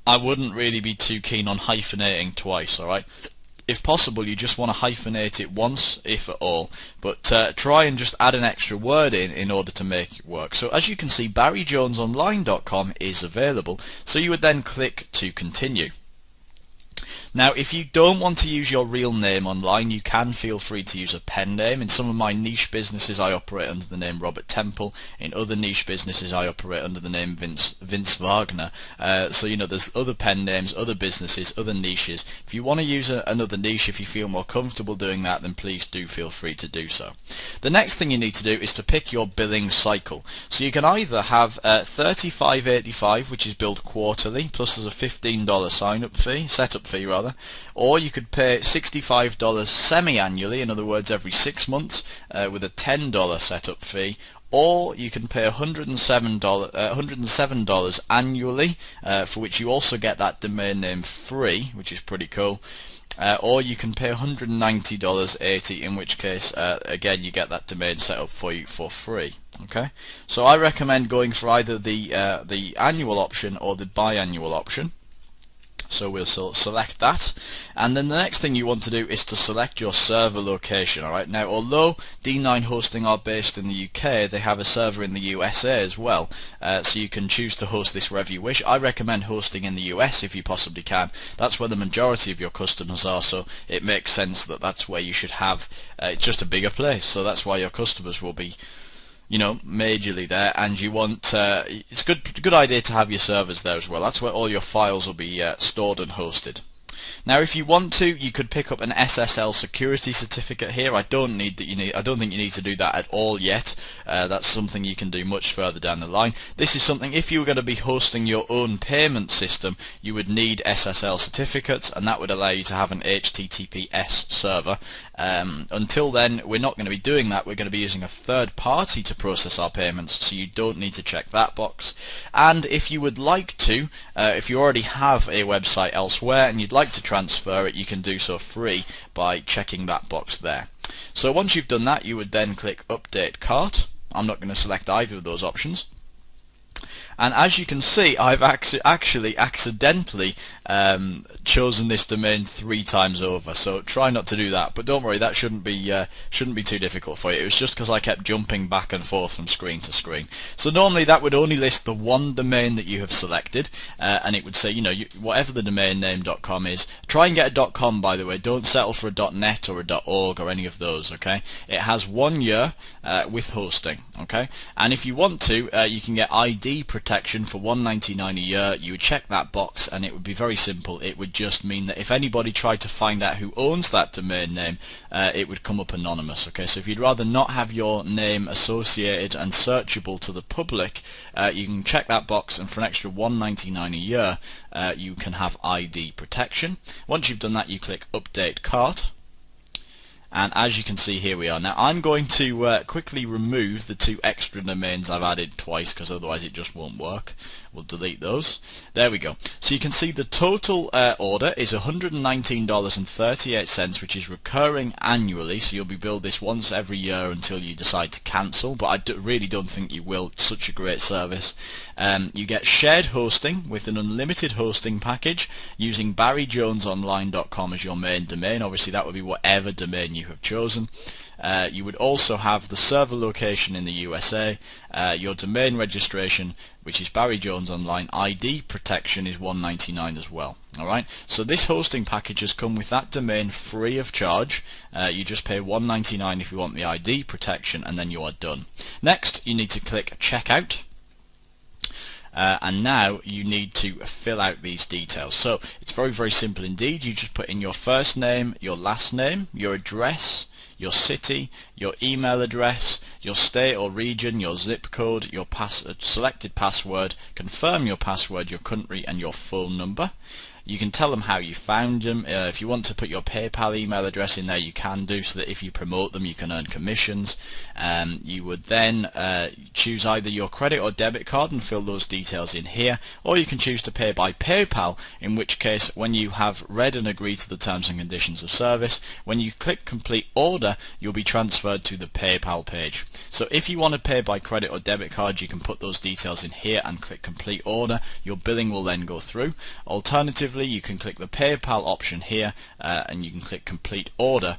I wouldn't really be too keen on hyphenating twice, alright? If possible, you just want to hyphenate it once, if at all, but try and just add an extra word in order to make it work. So as you can see, barryjonesonline.com is available, so you would then click to continue. Now if you don't want to use your real name online, you can feel free to use a pen name. In some of my niche businesses I operate under the name Robert Temple. In other niche businesses I operate under the name Vince Wagner. So there's other pen names, other businesses, other niches. If you want to use another niche, if you feel more comfortable doing that, then please do feel free to do so. The next thing you need to do is to pick your billing cycle. So you can either have $35.85, which is billed quarterly, plus there's a $15 setup fee rather, or you could pay $65 semi-annually, in other words every 6 months, with a $10 setup fee, or you can pay $107 annually, for which you also get that domain name free, which is pretty cool. Or you can pay $190.80, in which case again you get that domain set up for you for free. Okay, so I recommend going for either the annual option or the biannual option. So we'll select that, and then the next thing you want to do is to select your server location. Alright, now although D9 Hosting are based in the UK, they have a server in the USA as well, so you can choose to host this wherever you wish. I recommend hosting in the US if you possibly can. That's where the majority of your customers are, so it makes sense that that's where you should have, it's just a bigger place, so that's why your customers will be majorly there, and you want it's a good idea to have your servers there as well. That's where all your files will be stored and hosted. Now, if you want to, you could pick up an SSL security certificate here. I don't think you need to do that at all yet. That's something you can do much further down the line. This is something, if you were going to be hosting your own payment system, you would need SSL certificates, and that would allow you to have an HTTPS server. Until then, we're not going to be doing that. We're going to be using a third party to process our payments, so you don't need to check that box. And if you would like to, if you already have a website elsewhere and you'd like to transfer it, you can do so free by checking that box there. So once you've done that, you would then click Update Cart. I'm not going to select either of those options. And as you can see, I've actually accidentally chosen this domain 3 times over. So try not to do that. But don't worry, that shouldn't be too difficult for you. It was just because I kept jumping back and forth from screen to screen. So normally that would only list the one domain that you have selected, and it would say, whatever the domain name .com is. Try and get a .com, by the way. Don't settle for a .net or a .org or any of those. Okay? It has 1 year with hosting. Okay? And if you want to, you can get ID protection for $1.99 a year. You would check that box, and it would be very simple. It would just mean that if anybody tried to find out who owns that domain name, it would come up anonymous. Okay, so if you'd rather not have your name associated and searchable to the public, you can check that box, and for an extra $1.99 a year, you can have ID protection. Once you've done that, you click Update Cart. And as you can see, here we are. Now I'm going to quickly remove the 2 extra domains I've added twice, because otherwise it just won't work. We'll delete those. There we go. So you can see the total order is $119.38, which is recurring annually. So you'll be billed this once every year until you decide to cancel. But I really don't think you will. It's such a great service. You get shared hosting with an unlimited hosting package using barryjonesonline.com as your main domain. Obviously that would be whatever domain you have chosen. You would also have the server location in the USA, your domain registration, which is Barry Jones Online. ID protection is $1.99 as well. Alright, so this hosting package has come with that domain free of charge. You just pay $1.99 if you want the ID protection, and then you are done. Next, you need to click Checkout. And now you need to fill out these details. So it's very, very simple indeed. You just put in your first name, your last name, your address, your city, your email address, your state or region, your zip code, your selected password, confirm your password, your country, and your phone number. You can tell them how you found them. If you want to put your PayPal email address in there, you can do, so that if you promote them you can earn commissions. You would then choose either your credit or debit card and fill those details in here, or you can choose to pay by PayPal, in which case when you have read and agreed to the terms and conditions of service, when you click Complete Order, you'll be transferred to the PayPal page. So if you want to pay by credit or debit card, you can put those details in here and click Complete Order. Your billing will then go through. Alternatively, you can click the PayPal option here, and you can click Complete Order,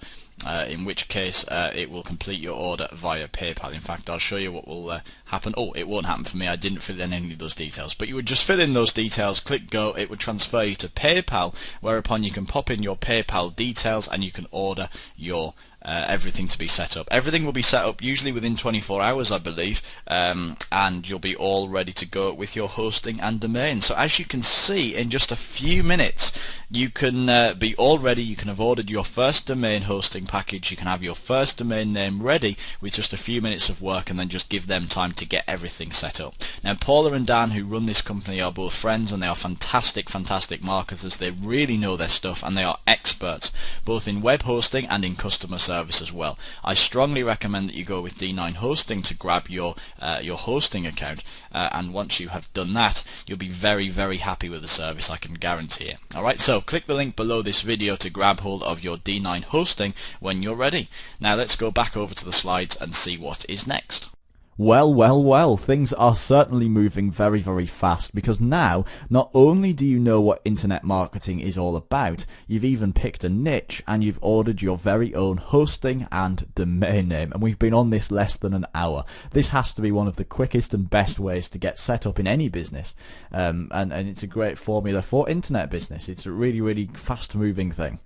in which case it will complete your order via PayPal. In fact, I'll show you what will happen. Oh, it won't happen for me. I didn't fill in any of those details. But you would just fill in those details, click Go. It would transfer you to PayPal, whereupon you can pop in your PayPal details and you can order your everything to be set up. Everything will be set up usually within 24 hours, I believe, and you'll be all ready to go with your hosting and domain. So as you can see, in just a few minutes you can be all ready. You can have ordered your first domain hosting package. You can have your first domain name ready with just a few minutes of work, and then just give them time to get everything set up. Now Paula and Dan, who run this company, are both friends, and they are fantastic marketers. They really know their stuff, and they are experts both in web hosting and in customer service as well. I strongly recommend that you go with D9 Hosting to grab your hosting account, and once you have done that, you'll be very, very happy with the service, I can guarantee it. Alright, so click the link below this video to grab hold of your D9 Hosting when you're ready. Now let's go back over to the slides and see what is next. Well, things are certainly moving very, very fast, because now not only do you know what internet marketing is all about, you've even picked a niche and you've ordered your very own hosting and domain name, and we've been on this less than an hour. This has to be one of the quickest and best ways to get set up in any business, and it's a great formula for internet business. It's a really, really fast moving thing.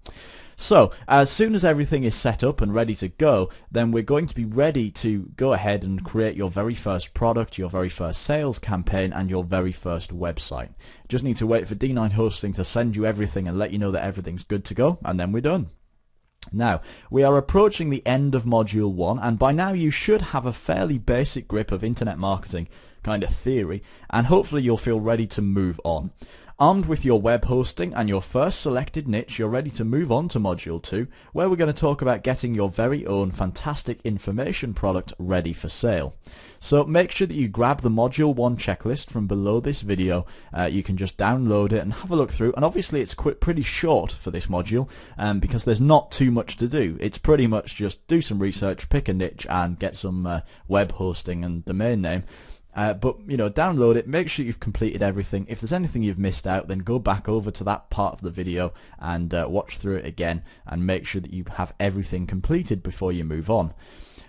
So as soon as everything is set up and ready to go, then we're going to be ready to go ahead and create your very first product, your very first sales campaign, and your very first website. Just need to wait for D9 Hosting to send you everything and let you know that everything's good to go, and then we're done. Now, we are approaching the end of Module 1, and by now you should have a fairly basic grip of internet marketing kind of theory, and hopefully you'll feel ready to move on. Armed with your web hosting and your first selected niche, you're ready to move on to Module 2, where we're going to talk about getting your very own fantastic information product ready for sale. So make sure that you grab the Module 1 checklist from below this video. You can just download it and have a look through, and obviously it's pretty short for this module because there's not too much to do. It's pretty much just do some research, pick a niche, and get some web hosting and domain name. But download it, make sure you've completed everything. If there's anything you've missed out, then go back over to that part of the video and watch through it again, and make sure that you have everything completed before you move on.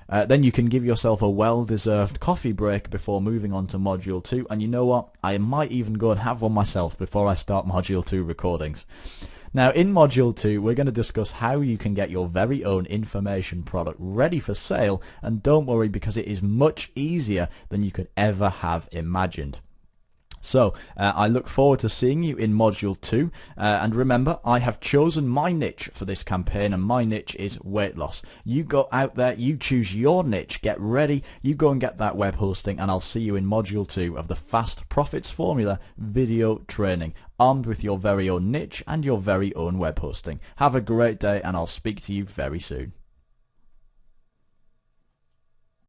Then you can give yourself a well-deserved coffee break before moving on to Module 2, and you know what? I might even go and have one myself before I start Module 2 recordings. Now, in Module 2, we're going to discuss how you can get your very own information product ready for sale, and don't worry, because it is much easier than you could ever have imagined. So, I look forward to seeing you in Module 2, and remember, I have chosen my niche for this campaign, and my niche is weight loss. You go out there, you choose your niche, get ready, you go and get that web hosting, and I'll see you in Module 2 of the Fast Profits Formula video training, armed with your very own niche and your very own web hosting. Have a great day, and I'll speak to you very soon.